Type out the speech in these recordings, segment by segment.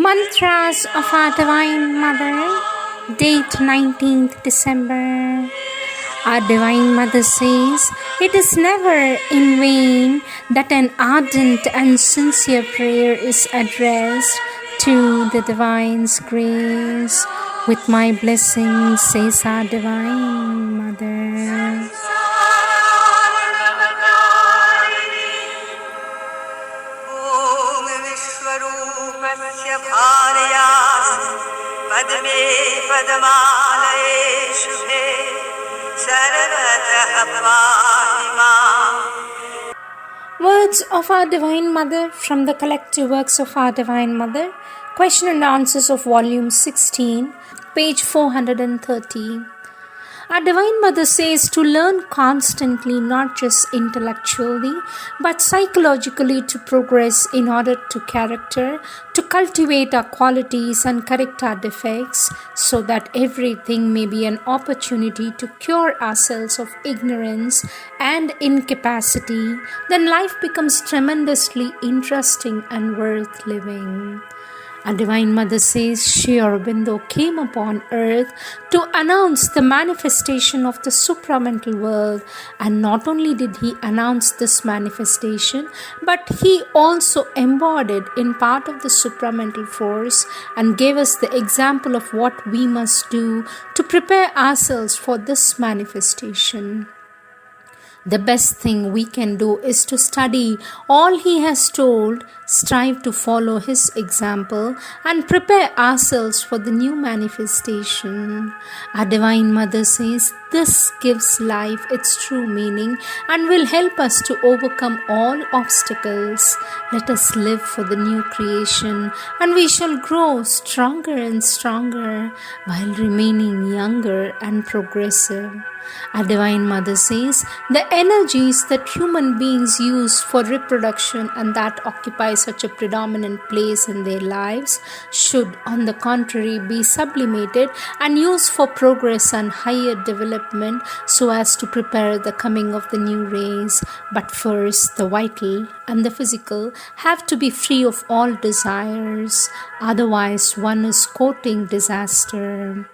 Mantras of our Divine Mother, date 19th December. Our Divine Mother says, "It is never in vain that an ardent and sincere prayer is addressed to the Divine's grace. With my blessings," says our Divine Mother. पद्मे पद्मालये शुभे सर्वतः पाहि माम्. Words of our Divine Mother from the collective works of our Divine Mother, question and answers of volume 16, page 430. Our Divine Mother says to learn constantly, not just intellectually, but psychologically, to progress in order to character, to cultivate our qualities and correct our defects, so that everything may be an opportunity to cure ourselves of ignorance and incapacity. Then life becomes tremendously interesting and worth living. Our Divine Mother says Sri Aurobindo came upon earth to announce the manifestation of the supramental world, and not only did he announce this manifestation, but he also embodied in part of the supramental force and gave us the example of what we must do to prepare ourselves for this manifestation. The best thing we can do is to study all he has told, strive to follow his example, and prepare ourselves for the new manifestation. Our Divine Mother says this gives life its true meaning and will help us to overcome all obstacles. Let us live for the new creation, and we shall grow stronger and stronger while remaining younger and progressive. Our Divine Mother says the energies that human beings use for reproduction and that occupy such a predominant place in their lives should, on the contrary, be sublimated and used for progress and higher development so as to prepare the coming of the new race. But first, the vital and the physical have to be free of all desires, otherwise one is courting disaster.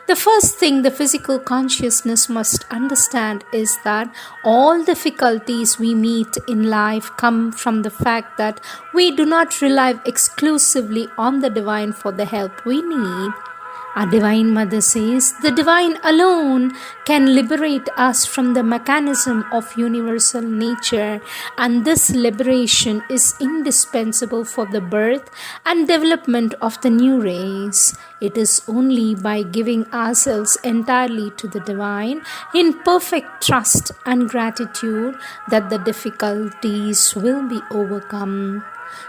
The first thing the physical consciousness must understand is that all difficulties we meet in life come from the fact that we do not rely exclusively on the Divine for the help we need. Our Divine Mother says the Divine alone can liberate us from the mechanism of universal nature, and this liberation is indispensable for the birth and development of the new race. It is only by giving ourselves entirely to the Divine in perfect trust and gratitude that the difficulties will be overcome.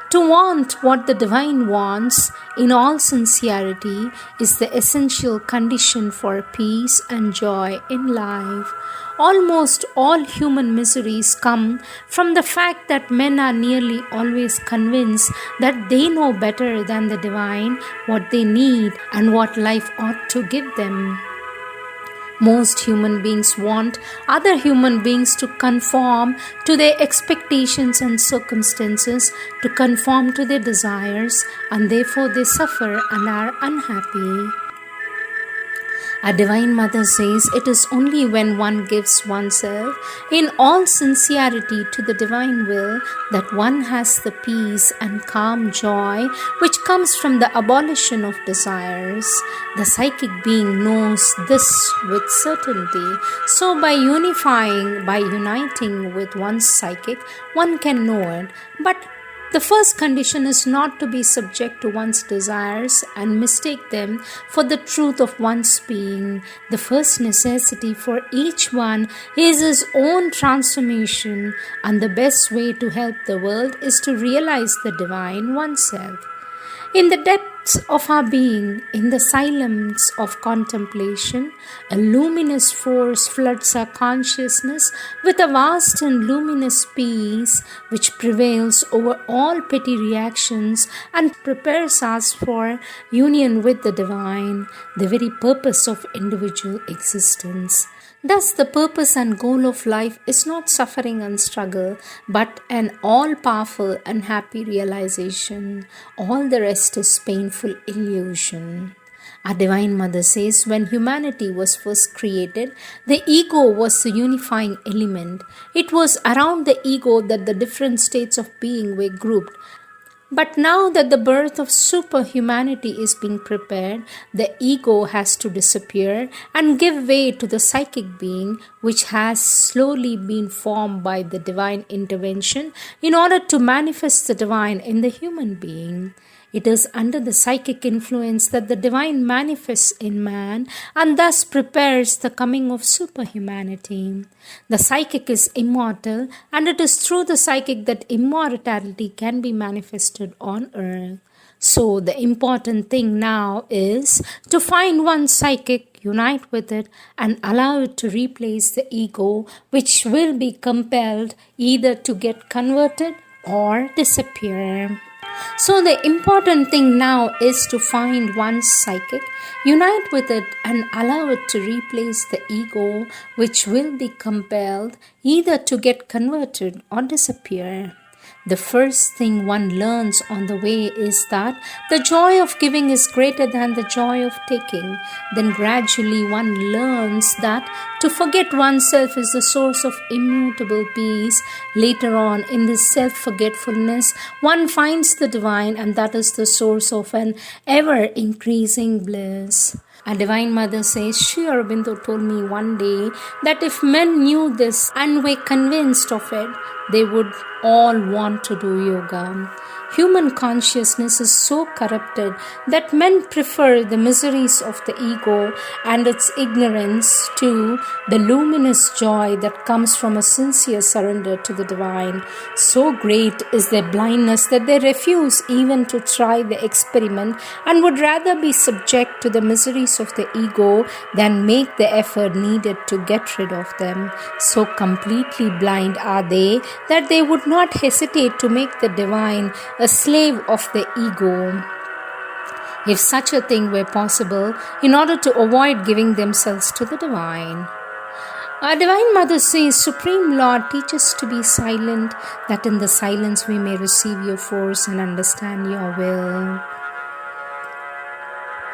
To want what the Divine wants in all sincerity is the essential condition for peace and joy in life. Almost all human miseries come from the fact that men are nearly always convinced that they know better than the Divine what they need and what life ought to give them. Most human beings want other human beings to conform to their expectations and circumstances, to conform to their desires, and therefore they suffer and are unhappy. Our Divine Mother says it is only when one gives oneself in all sincerity to the Divine will that one has the peace and calm joy which comes from the abolition of desires. The psychic being knows this with certainty. So by uniting with one's psychic, one can know it. But the first condition is not to be subject to one's desires and mistake them for the truth of one's being. The first necessity for each one is his own transformation, and the best way to help the world is to realize the Divine oneself. In the depth of our being, in the silence of contemplation, a luminous force floods our consciousness with a vast and luminous peace which prevails over all petty reactions and prepares us for union with the divine, the very purpose of individual existence. Thus, the purpose and goal of life is not suffering and struggle, but an all-powerful and happy realization. All the rest is painful illusion. Our Divine Mother says, when humanity was first created, the ego was the unifying element. It was around the ego that the different states of being were grouped. But now that the birth of superhumanity is being prepared, the ego has to disappear and give way to the psychic being, which has slowly been formed by the divine intervention in order to manifest the divine in the human being. It is under the psychic influence that the divine manifests in man and thus prepares the coming of superhumanity. The psychic is immortal, and it is through the psychic that immortality can be manifested on earth. So the important thing now is to find one psychic, unite with it, and allow it to replace the ego, which will be compelled either to get converted or disappear. So the important thing now is to find one's psychic, unite with it, and allow it to replace the ego, which will be compelled either to get converted or disappear. The first thing one learns on the way is that the joy of giving is greater than the joy of taking. Then gradually one learns that to forget oneself is the source of immutable peace. Later on, in this self-forgetfulness, one finds the divine, and that is the source of an ever-increasing bliss. Our Divine Mother says, Sri Aurobindo told me one day that if men knew this and were convinced of it, they would all want to do yoga. Human consciousness is so corrupted that men prefer the miseries of the ego and its ignorance to the luminous joy that comes from a sincere surrender to the divine. So great is their blindness that they refuse even to try the experiment and would rather be subject to the miseries of the ego than make the effort needed to get rid of them. So completely blind are they that they would not hesitate to make the divine a slave of the ego. If such a thing were possible, in order to avoid giving themselves to the divine. Our Divine Mother says, Supreme Lord, teach us to be silent, that in the silence we may receive your force and understand your will.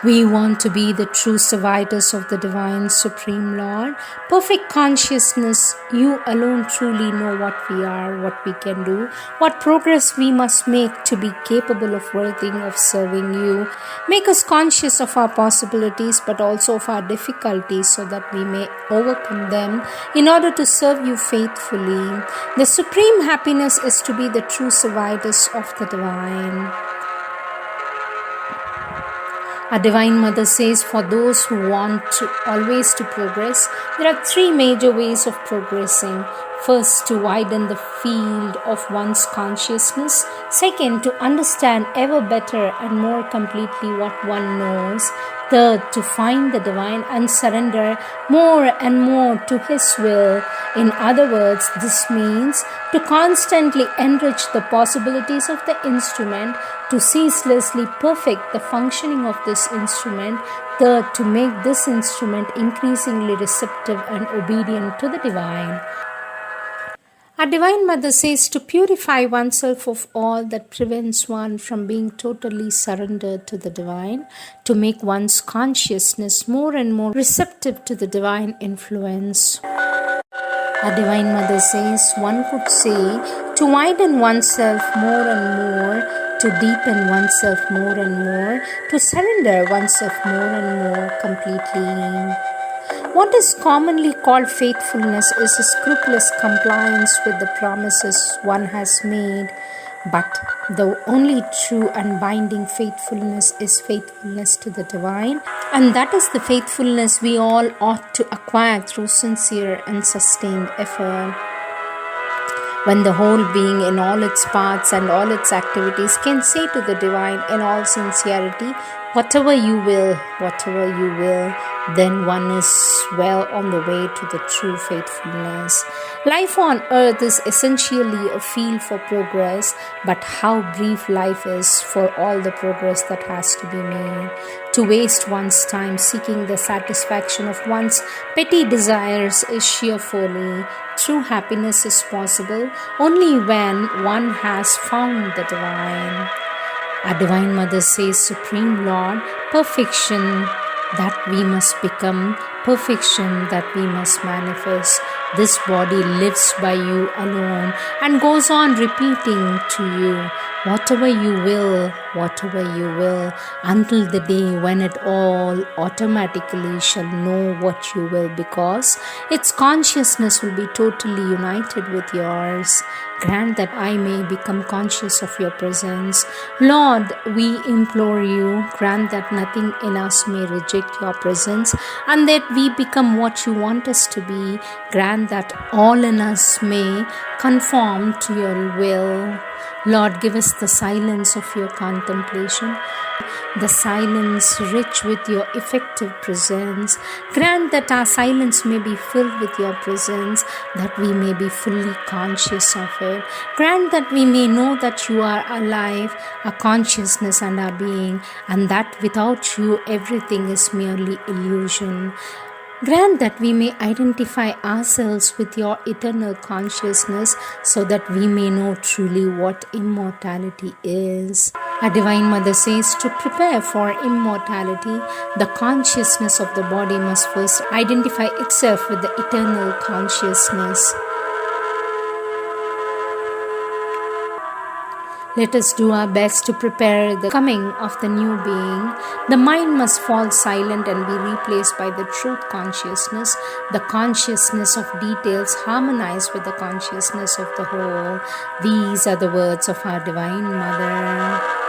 We want to be the true servitors of the Divine Supreme Lord. Perfect consciousness, you alone truly know what we are, what we can do, what progress we must make to be capable of worthing of serving you. Make us conscious of our possibilities but also of our difficulties so that we may overcome them in order to serve you faithfully. The supreme happiness is to be the true servitors of the Divine. Our Divine Mother says, for those who want always to progress, there are three major ways of progressing. First, to widen the field of one's consciousness. Second, to understand ever better and more completely what one knows. Third, to find the divine and surrender more and more to His will. In other words, this means to constantly enrich the possibilities of the instrument, to ceaselessly perfect the functioning of this instrument. Third, to make this instrument increasingly receptive and obedient to the divine. Our Divine Mother says to purify oneself of all that prevents one from being totally surrendered to the divine, to make one's consciousness more and more receptive to the divine influence. Our Divine Mother says one could say to widen oneself more and more, to deepen oneself more and more, to surrender oneself more and more completely. What is commonly called faithfulness is a scrupulous compliance with the promises one has made. But the only true and binding faithfulness is faithfulness to the divine, and that is the faithfulness we all ought to acquire through sincere and sustained effort. when the whole being in all its parts and all its activities can say to the divine in all sincerity, whatever you will, then one is well on the way to the true faithfulness. Life on earth is essentially a field for progress, but how brief life is for all the progress that has to be made. To waste one's time seeking the satisfaction of one's petty desires is sheer folly. True happiness is possible only when one has found the divine. Our Divine Mother says, Supreme Lord, perfection that we must become, perfection that we must manifest. This body lives by you alone and goes on repeating to you, whatever you will, until the day when it all automatically shall know what you will, because its consciousness will be totally united with yours. Grant that I may become conscious of your presence. Lord, we implore you, grant that nothing in us may reject your presence and that we become what you want us to be. Grant that all in us may conform to your will. Lord, give us the silence of your contemplation, the silence rich with your effective presence. Grant that our silence may be filled with your presence, that we may be fully conscious of it. Grant that we may know that you are alive, our consciousness and our being, and that without you everything is merely illusion. Grant that we may identify ourselves with your eternal consciousness so that we may know truly what immortality is. Our Divine Mother says to prepare for immortality, the consciousness of the body must first identify itself with the eternal consciousness. Let us do our best to prepare the coming of the new being. The mind must fall silent and be replaced by the truth consciousness. The consciousness of details harmonize with the consciousness of the whole. These are the words of our Divine Mother.